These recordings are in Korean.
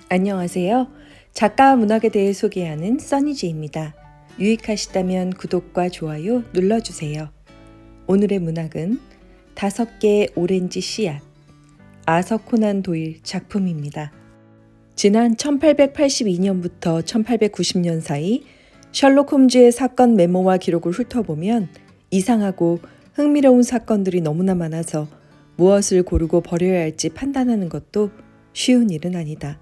안녕하세요. 작가와 문학에 대해 소개하는 써니지입니다. 유익하시다면 구독과 좋아요 눌러주세요. 오늘의 문학은 5개의 오렌지 씨앗, 아서 코난 도일 작품입니다. 지난 1882년부터 1890년 사이 셜록 홈즈의 사건 메모와 기록을 훑어보면 이상하고 흥미로운 사건들이 너무나 많아서 무엇을 고르고 버려야 할지 판단하는 것도 쉬운 일은 아니다.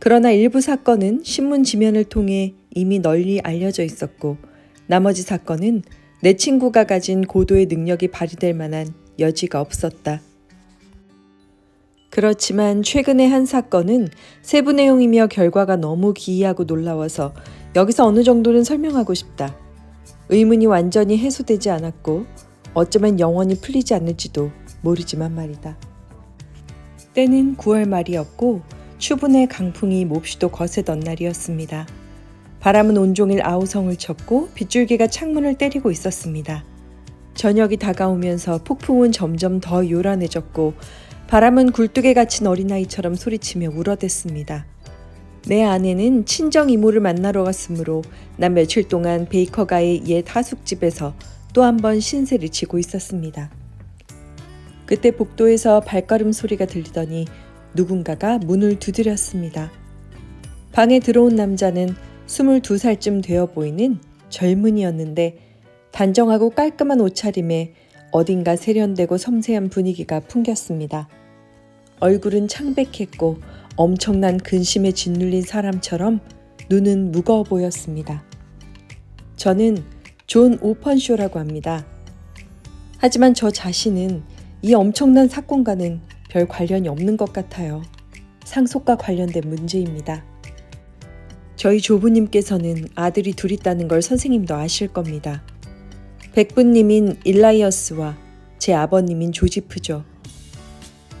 그러나 일부 사건은 신문 지면을 통해 이미 널리 알려져 있었고 나머지 사건은 내 친구가 가진 고도의 능력이 발휘될 만한 여지가 없었다. 그렇지만 최근의 한 사건은 세부 내용이며 결과가 너무 기이하고 놀라워서 여기서 어느 정도는 설명하고 싶다. 의문이 완전히 해소되지 않았고 어쩌면 영원히 풀리지 않을지도 모르지만 말이다. 때는 9월 말이었고 추분의 강풍이 몹시도 거세던 날이었습니다. 바람은 온종일 아우성을 쳤고 빗줄기가 창문을 때리고 있었습니다. 저녁이 다가오면서 폭풍은 점점 더 요란해졌고 바람은 굴뚝에 갇힌 어린아이처럼 소리치며 울어댔습니다. 내 아내는 친정 이모를 만나러 갔으므로 난 며칠 동안 베이커가의 옛 하숙집에서 또 한 번 신세를 지고 있었습니다. 그때 복도에서 발걸음 소리가 들리더니 누군가가 문을 두드렸습니다. 방에 들어온 남자는 22살쯤 되어 보이는 젊은이였는데 단정하고 깔끔한 옷차림에 어딘가 세련되고 섬세한 분위기가 풍겼습니다. 얼굴은 창백했고 엄청난 근심에 짓눌린 사람처럼 눈은 무거워 보였습니다. 저는 존 오펀쇼라고 합니다. 하지만 저 자신은 이 엄청난 사건과는 별 관련이 없는 것 같아요. 상속과 관련된 문제입니다. 저희 조부님께서는 아들이 둘 있다는 걸 선생님도 아실 겁니다. 백부님인 일라이어스와 제 아버님인 조지프죠.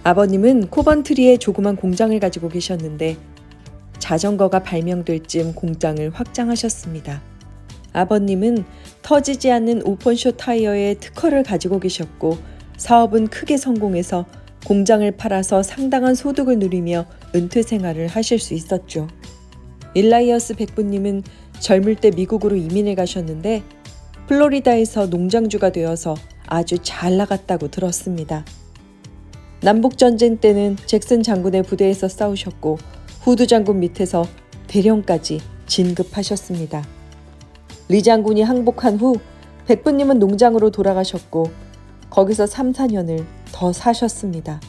아버님은 코번트리에 조그만 공장을 가지고 계셨는데 자전거가 발명될 즈음 공장을 확장하셨습니다. 아버님은 터지지 않는 오펀쇼 타이어의 특허를 가지고 계셨고 사업은 크게 성공해서 공장을 팔아서 상당한 소득을 누리며 은퇴 생활을 하실 수 있었죠. 일라이어스 백부님은 젊을 때 미국으로 이민을 가셨는데 플로리다에서 농장주가 되어서 아주 잘 나갔다고 들었습니다. 남북전쟁 때는 잭슨 장군의 부대에서 싸우셨고 후드 장군 밑에서 대령까지 진급하셨습니다. 리 장군이 항복한 후 백부님은 농장으로 돌아가셨고 거기서 3, 4년을 더 사셨습니다.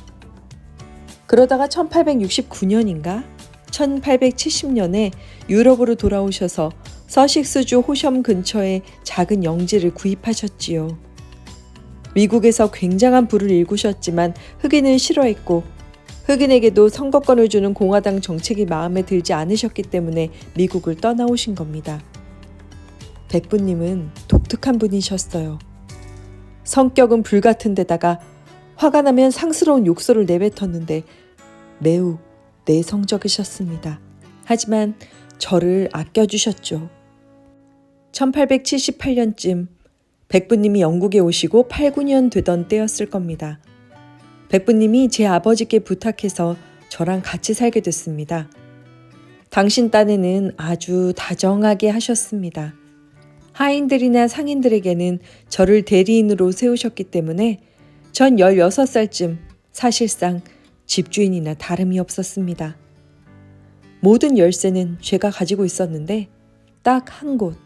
그러다가 1869년인가 1870년에 유럽으로 돌아오셔서 서식스주 호섬 근처에 작은 영지를 구입하셨지요. 미국에서 굉장한 부를 일구셨지만 흑인을 싫어했고 흑인에게도 선거권을 주는 공화당 정책이 마음에 들지 않으셨기 때문에 미국을 떠나오신 겁니다. 백부님은 독특한 분이셨어요. 성격은 불같은 데다가 화가 나면 상스러운 욕설을 내뱉었는데 매우 내성적이셨습니다. 하지만 저를 아껴주셨죠. 1878년쯤 백부님이 영국에 오시고 8, 9년 되던 때였을 겁니다. 백부님이 제 아버지께 부탁해서 저랑 같이 살게 됐습니다. 당신 딴에는 아주 다정하게 하셨습니다. 하인들이나 상인들에게는 저를 대리인으로 세우셨기 때문에 전 16살쯤 사실상 집주인이나 다름이 없었습니다. 모든 열쇠는 제가 가지고 있었는데 딱 한 곳,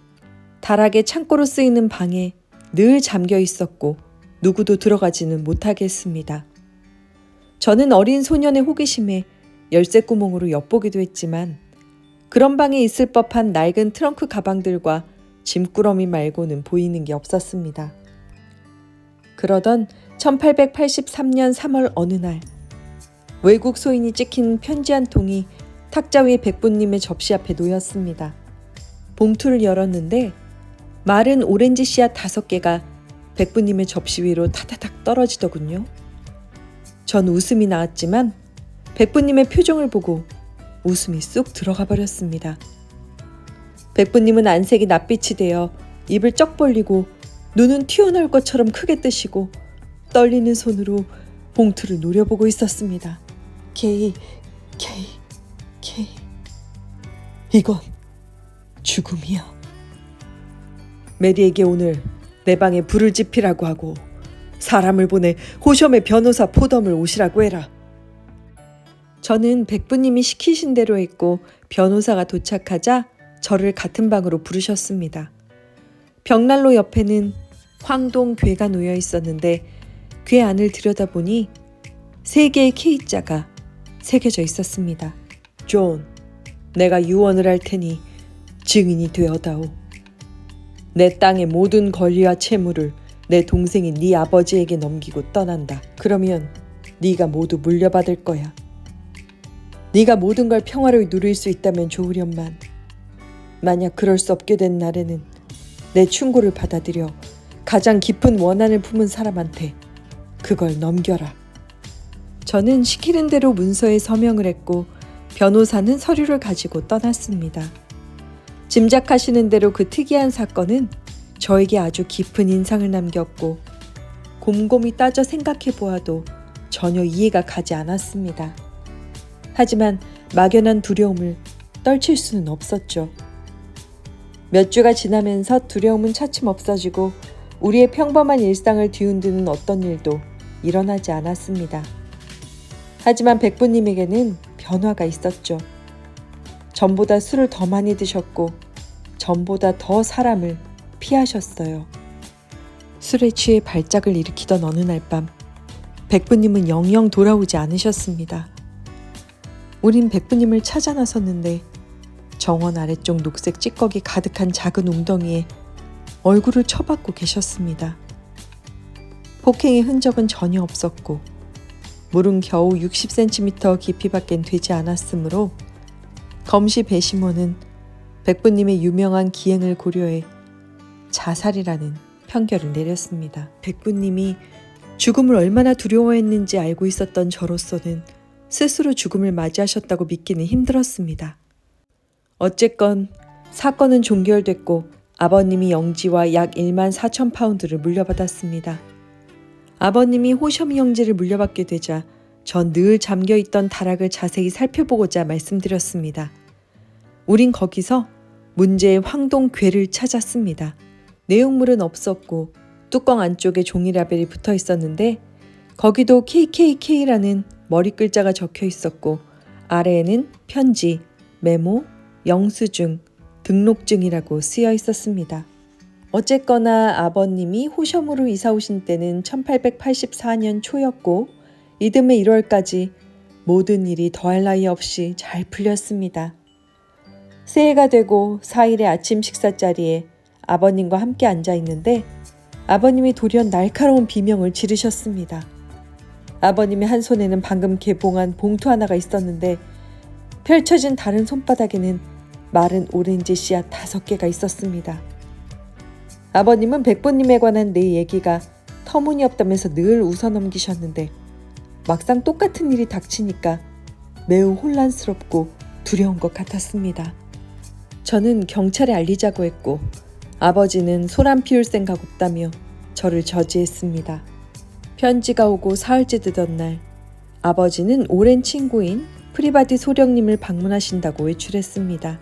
다락의 창고로 쓰이는 방에 늘 잠겨 있었고 누구도 들어가지는 못하게 했습니다. 저는 어린 소년의 호기심에 열쇠 구멍으로 엿보기도 했지만 그런 방에 있을 법한 낡은 트렁크 가방들과 짐꾸러미 말고는 보이는 게 없었습니다. 그러던 1883년 3월 어느 날 외국 소인이 찍힌 편지 한 통이 탁자 위에 백부님의 접시 앞에 놓였습니다. 봉투를 열었는데 마른 오렌지 씨앗 5개가 백부님의 접시 위로 타다닥 떨어지더군요. 전 웃음이 나왔지만 백부님의 표정을 보고 웃음이 쑥 들어가 버렸습니다. 백부님은 안색이 낯빛이 되어 입을 쩍 벌리고 눈은 튀어나올 것처럼 크게 뜨시고 떨리는 손으로 봉투를 노려보고 있었습니다. 게이. K, 이건 죽음이야. 메리에게 오늘 내 방에 불을 지피라고 하고 사람을 보내 호셔의 변호사 포덤을 오시라고 해라. 저는 백부님이 시키신 대로 했고 변호사가 도착하자 저를 같은 방으로 부르셨습니다. 벽난로 옆에는 황동괴가 놓여 있었는데 괴 안을 들여다보니 3개의 K자가 새겨져 있었습니다. 존, 내가 유언을 할 테니 증인이 되어다오. 내 땅의 모든 권리와 채무를 내 동생인 네 아버지에게 넘기고 떠난다. 그러면 네가 모두 물려받을 거야. 네가 모든 걸 평화로이 누릴 수 있다면 좋으련만 만약 그럴 수 없게 된 날에는 내 충고를 받아들여 가장 깊은 원한을 품은 사람한테 그걸 넘겨라. 저는 시키는 대로 문서에 서명을 했고 변호사는 서류를 가지고 떠났습니다. 짐작하시는 대로 그 특이한 사건은 저에게 아주 깊은 인상을 남겼고 곰곰이 따져 생각해 보아도 전혀 이해가 가지 않았습니다. 하지만 막연한 두려움을 떨칠 수는 없었죠. 몇 주가 지나면서 두려움은 차츰 없어지고 우리의 평범한 일상을 뒤흔드는 어떤 일도 일어나지 않았습니다. 하지만 백부님에게는 변화가 있었죠. 전보다 술을 더 많이 드셨고 전보다 더 사람을 피하셨어요. 술에 취해 발작을 일으키던 어느 날 밤 백부님은 영영 돌아오지 않으셨습니다. 우린 백부님을 찾아 나섰는데 정원 아래쪽 녹색 찌꺼기 가득한 작은 웅덩이에 얼굴을 처박고 계셨습니다. 폭행의 흔적은 전혀 없었고 물은 겨우 60cm 깊이밖엔 되지 않았으므로 검시 배심원은 백부님의 유명한 기행을 고려해 자살이라는 판결을 내렸습니다. 백부님이 죽음을 얼마나 두려워했는지 알고 있었던 저로서는 스스로 죽음을 맞이하셨다고 믿기는 힘들었습니다. 어쨌건 사건은 종결됐고 아버님이 영지와 약 14,000파운드를 물려받았습니다. 아버님이 호셔미 형제를 물려받게 되자 전 늘 잠겨있던 다락을 자세히 살펴보고자 말씀드렸습니다. 우린 거기서 문제의 황동괴를 찾았습니다. 내용물은 없었고 뚜껑 안쪽에 종이 라벨이 붙어 있었는데 거기도 KKK라는 머리 글자가 적혀 있었고 아래에는 편지, 메모, 영수증, 등록증이라고 쓰여 있었습니다. 어쨌거나 아버님이 호셔으로 이사 오신 때는 1884년 초였고 이듬해 1월까지 모든 일이 더할 나위 없이 잘 풀렸습니다. 새해가 되고 4일의 아침 식사 자리에 아버님과 함께 앉아 있는데 아버님이 돌연 날카로운 비명을 지르셨습니다. 아버님의 한 손에는 방금 개봉한 봉투 하나가 있었는데 펼쳐진 다른 손바닥에는 마른 오렌지 씨앗 5개가 있었습니다. 아버님은 백부님에 관한 내 얘기가 터무니없다면서 늘 웃어넘기셨는데 막상 똑같은 일이 닥치니까 매우 혼란스럽고 두려운 것 같았습니다. 저는 경찰에 알리자고 했고 아버지는 소란 피울 생각 없다며 저를 저지했습니다. 편지가 오고 사흘째 되던 날 아버지는 오랜 친구인 프리바디 소령님을 방문하신다고 외출했습니다.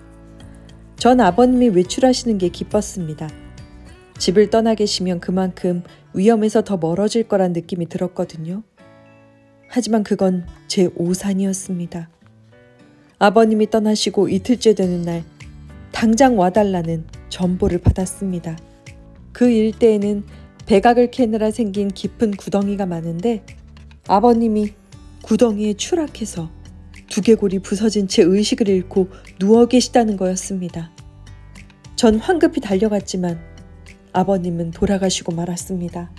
전 아버님이 외출하시는 게 기뻤습니다. 집을 떠나 계시면 그만큼 위험에서 더 멀어질 거란 느낌이 들었거든요. 하지만 그건 제 오산이었습니다. 아버님이 떠나시고 이틀째 되는 날 당장 와달라는 전보를 받았습니다. 그 일대에는 백악을 캐느라 생긴 깊은 구덩이가 많은데 아버님이 구덩이에 추락해서 두개골이 부서진 채 의식을 잃고 누워 계시다는 거였습니다. 전 황급히 달려갔지만 아버님은 돌아가시고 말았습니다.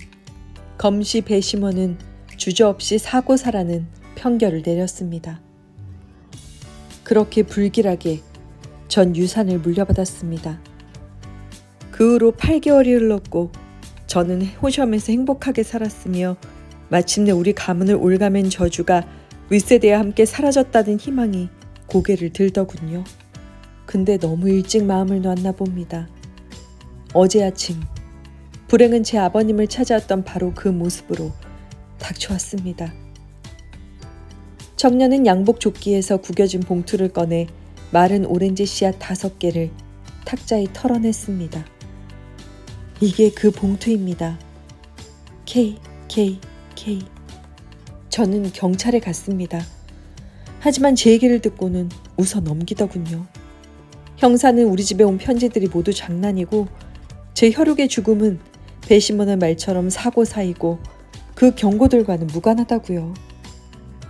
검시 배심원은 주저없이 사고사라는 판결을 내렸습니다. 그렇게 불길하게 전 유산을 물려받았습니다. 그 후로 8개월이 흘렀고 저는 호섬에서 행복하게 살았으며 마침내 우리 가문을 올가맨 저주가 윗세대와 함께 사라졌다는 희망이 고개를 들더군요. 근데 너무 일찍 마음을 놨나 봅니다. 어제 아침 불행은 제 아버님을 찾아왔던 바로 그 모습으로 닥쳐왔습니다. 청년은 양복 조끼에서 구겨진 봉투를 꺼내 마른 오렌지 씨앗 5개를 탁자에 털어냈습니다. 이게 그 봉투입니다. K. 저는 경찰에 갔습니다. 하지만 제 얘기를 듣고는 웃어 넘기더군요. 형사는 우리 집에 온 편지들이 모두 장난이고 제 혈육의 죽음은 배심원의 말처럼 사고사이고 그 경고들과는 무관하다고요.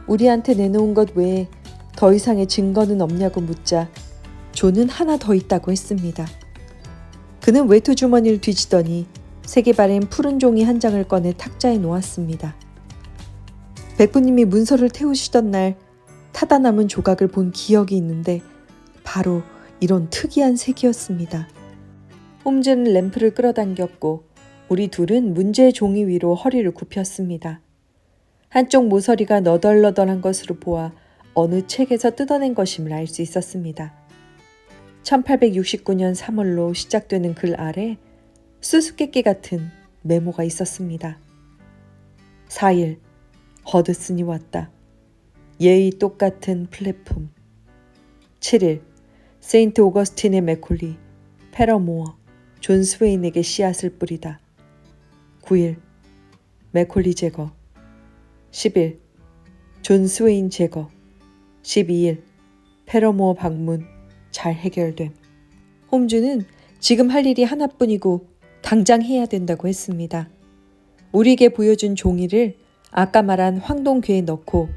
우리한테 내놓은 것 외에 더 이상의 증거는 없냐고 묻자 존은 하나 더 있다고 했습니다. 그는 외투 주머니를 뒤지더니 색이 바랜 푸른 종이 한 장을 꺼내 탁자에 놓았습니다. 백부님이 문서를 태우시던 날 타다 남은 조각을 본 기억이 있는데 바로 이런 특이한 색이었습니다. 홈즈는 램프를 끌어당겼고 우리 둘은 문제의 종이 위로 허리를 굽혔습니다. 한쪽 모서리가 너덜너덜한 것으로 보아 어느 책에서 뜯어낸 것임을 알 수 있었습니다. 1869년 3월로 시작되는 글 아래 수수께끼 같은 메모가 있었습니다. 4일 허드슨이 왔다. 예의 똑같은 플랫폼. 7일 세인트 오거스틴의 맥콜리, 페러모어, 존 스웨인에게 씨앗을 뿌리다. 9일 맥콜리 제거. 10일 존 스웨인 제거. 12일 페러모어 방문 잘 해결됨. 홈즈는 지금 할 일이 하나뿐이고 당장 해야 된다고 했습니다. 우리에게 보여준 종이를 아까 말한 황동괴에 넣고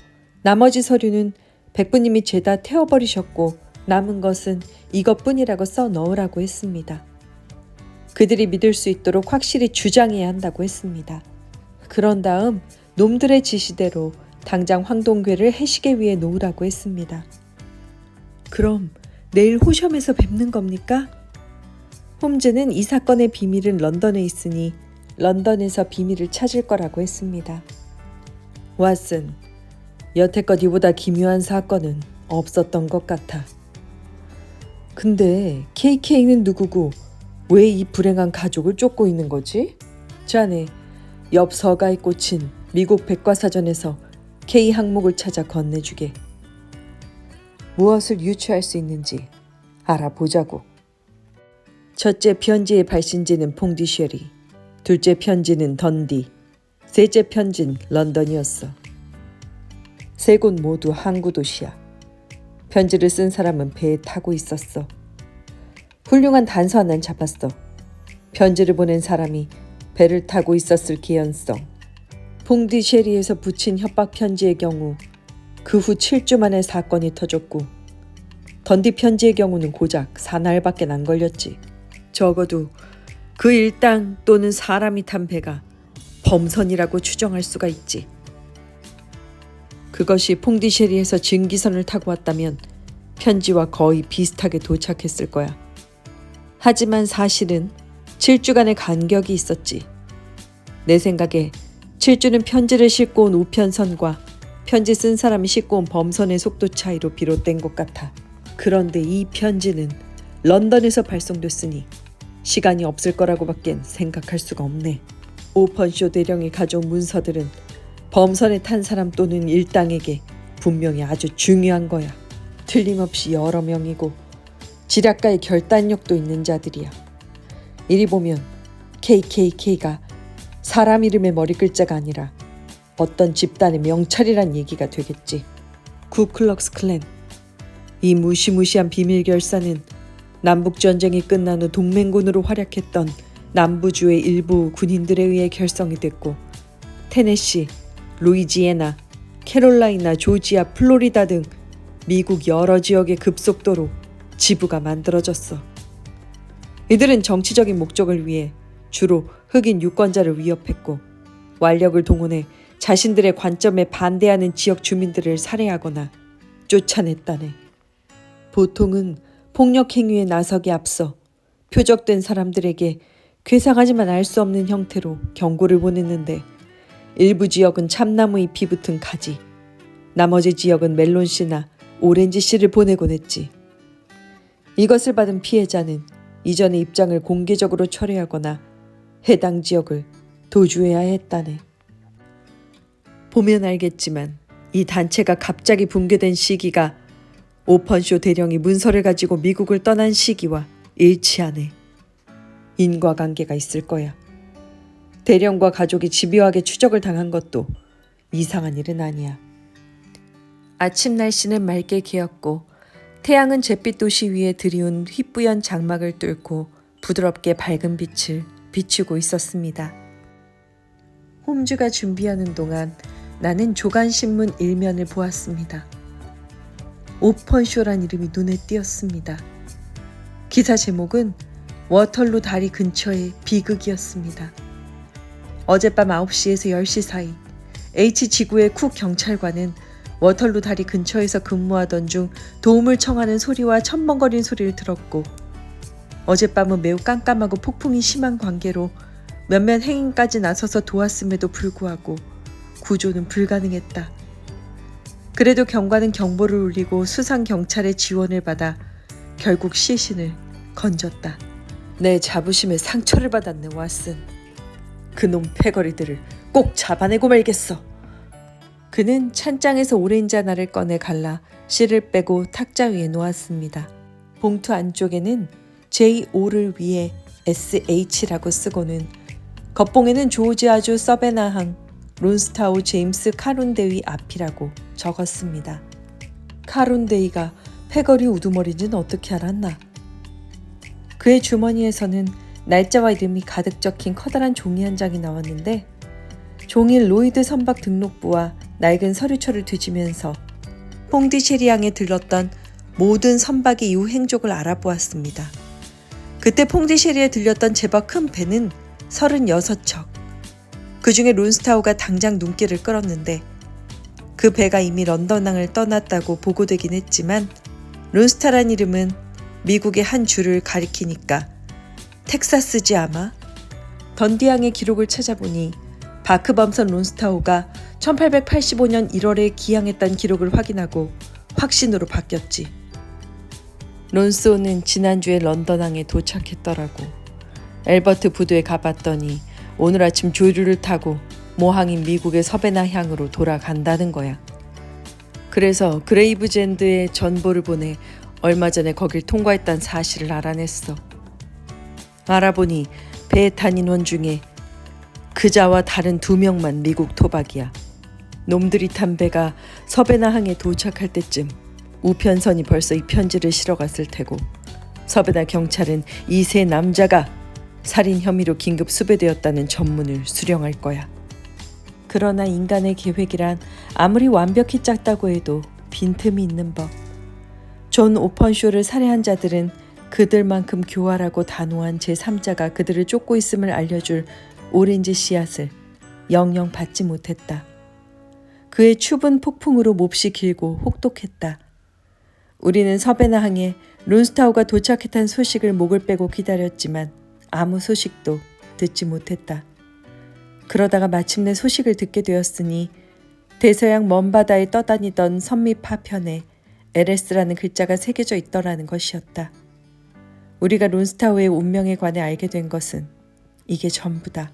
나머지 서류는 백부님이 죄다 태워버리셨고 남은 것은 이것뿐이라고 써 넣으라고 했습니다. 그들이 믿을 수 있도록 확실히 주장해야 한다고 했습니다. 그런 다음 놈들의 지시대로 당장 황동괴를 해시계 위에 놓으라고 했습니다. 그럼 내일 호점에서 뵙는 겁니까? 홈즈는 이 사건의 비밀은 런던에 있으니 런던에서 비밀을 찾을 거라고 했습니다. 왓슨, 여태껏 이보다 기묘한 사건은 없었던 것 같아. 근데 KK는 누구고 왜 이 불행한 가족을 쫓고 있는 거지? 자네, 옆 서가에 꽂힌 미국 백과사전에서 K 항목을 찾아 건네주게. 무엇을 유추할 수 있는지 알아보자고. 첫째 편지의 발신지는 퐁디쉐리, 둘째 편지는 던디, 셋째 편지는 런던이었어. 세 곳 모두 항구 도시야. 편지를 쓴 사람은 배에 타고 있었어. 훌륭한 단서 하나는 잡았어. 편지를 보낸 사람이 배를 타고 있었을 개연성. 퐁디쉐리에서 붙인 협박 편지의 경우 그 후 7주 만에 사건이 터졌고 던디 편지의 경우는 고작 사나흘밖에 안 걸렸지. 적어도 그 일당 또는 사람이 탄 배가 범선이라고 추정할 수가 있지. 그것이 퐁디쉐리에서 증기선을 타고 왔다면 편지와 거의 비슷하게 도착했을 거야. 하지만 사실은 7주간의 간격이 있었지. 내 생각에 7주는 편지를 싣고 온 우편선과 편지 쓴 사람이 싣고 온 범선의 속도 차이로 비롯된 것 같아. 그런데 이 편지는 런던에서 발송됐으니 시간이 없을 거라고밖엔 생각할 수가 없네. 오펀쇼 대령이 가져온 문서들은 범선에 탄 사람 또는 일당에게 분명히 아주 중요한 거야. 틀림없이 여러 명이고 지략가의 결단력도 있는 자들이야. 이리 보면 KKK가 사람 이름의 머리 글자가 아니라 어떤 집단의 명찰이란 얘기가 되겠지. 쿠클럭스 클랜. 이 무시무시한 비밀 결사는 남북전쟁이 끝난 후 동맹군으로 활약했던 남부주의 일부 군인들에 의해 결성이 됐고 테네시, 루이지애나, 캐롤라이나, 조지아, 플로리다 등 미국 여러 지역의 급속도로 지부가 만들어졌어. 이들은 정치적인 목적을 위해 주로 흑인 유권자를 위협했고 완력을 동원해 자신들의 관점에 반대하는 지역 주민들을 살해하거나 쫓아냈다네. 보통은 폭력 행위에 나서기 앞서 표적된 사람들에게 괴상하지만 알 수 없는 형태로 경고를 보냈는데 일부 지역은 참나무 잎이 붙은 가지, 나머지 지역은 멜론씨나 오렌지씨를 보내곤 했지. 이것을 받은 피해자는 이전의 입장을 공개적으로 철회하거나 해당 지역을 도주해야 했다네. 보면 알겠지만 이 단체가 갑자기 붕괴된 시기가 오펀쇼 대령이 문서를 가지고 미국을 떠난 시기와 일치하네. 인과관계가 있을 거야. 대령과 가족이 집요하게 추적을 당한 것도 이상한 일은 아니야. 아침 날씨는 맑게 개었고 태양은 잿빛 도시 위에 드리운 휘뿌연 장막을 뚫고 부드럽게 밝은 빛을 비추고 있었습니다. 홈즈가 준비하는 동안 나는 조간신문 일면을 보았습니다. 오펀쇼란 이름이 눈에 띄었습니다. 기사 제목은 워털루 다리 근처의 비극이었습니다. 어젯밤 9시에서 10시 사이 H지구의 쿡 경찰관은 워털루 다리 근처에서 근무하던 중 도움을 청하는 소리와 첨벙거리는 소리를 들었고 어젯밤은 매우 깜깜하고 폭풍이 심한 관계로 몇몇 행인까지 나서서 도왔음에도 불구하고 구조는 불가능했다. 그래도 경관은 경보를 울리고 수상 경찰의 지원을 받아 결국 시신을 건졌다. 내 자부심에 상처를 받았네, 왓슨. 그놈 패거리들을 꼭 잡아내고 말겠어. 그는 찬장에서 오렌지 하나를 꺼내 갈라 씨를 빼고 탁자 위에 놓았습니다. 봉투 안쪽에는 J.O.를 위해 SH라고 쓰고는 겉봉에는 조지아주 서베나항 론스타우 제임스 카룬데이 앞이라고 적었습니다. 카룬데이가 패거리 우두머리인지는 어떻게 알았나? 그의 주머니에서는 날짜와 이름이 가득 적힌 커다란 종이 한 장이 나왔는데 종이 로이드 선박 등록부와 낡은 서류처를 뒤지면서 퐁디셰리항에 들렀던 모든 선박의 이후 행적을 알아보았습니다. 그때 퐁디셰리에 들렸던 제법 큰 배는 36척. 그 중에 론스타우가 당장 눈길을 끌었는데 그 배가 이미 런던항을 떠났다고 보고되긴 했지만 론스타란 이름은 미국의 한 주를 가리키니까 텍사스지 아마? 던디항의 기록을 찾아보니 바크범선 론스타우가 1885년 1월에 기항했다는 기록을 확인하고 확신으로 바뀌었지. 론스오는 지난주에 런던항에 도착했더라고. 엘버트 부두에 가봤더니 오늘 아침 조류를 타고 모항인 미국의 서베나 향으로 돌아간다는 거야. 그래서 그레이브젠드에 전보를 보내 얼마 전에 거길 통과했다는 사실을 알아냈어. 알아보니 배에 탄 인원 중에 그자와 다른 2명만 미국 토박이야. 놈들이 탄 배가 서베나항에 도착할 때쯤 우편선이 벌써 이 편지를 실어갔을 테고 서베나 경찰은 이 세 남자가 살인 혐의로 긴급 수배되었다는 전문을 수령할 거야. 그러나 인간의 계획이란 아무리 완벽히 짰다고 해도 빈틈이 있는 법. 존 오펀쇼를 살해한 자들은 그들만큼 교활하고 단호한 제3자가 그들을 쫓고 있음을 알려줄 오렌지 씨앗을 영영 받지 못했다. 그의 춥은 폭풍으로 몹시 길고 혹독했다. 우리는 서베나항에 론스타우가 도착했다는 소식을 목을 빼고 기다렸지만 아무 소식도 듣지 못했다. 그러다가 마침내 소식을 듣게 되었으니 대서양 먼 바다에 떠다니던 선미 파편에 LS라는 글자가 새겨져 있더라는 것이었다. 우리가 론스타우의 운명에 관해 알게 된 것은 이게 전부다.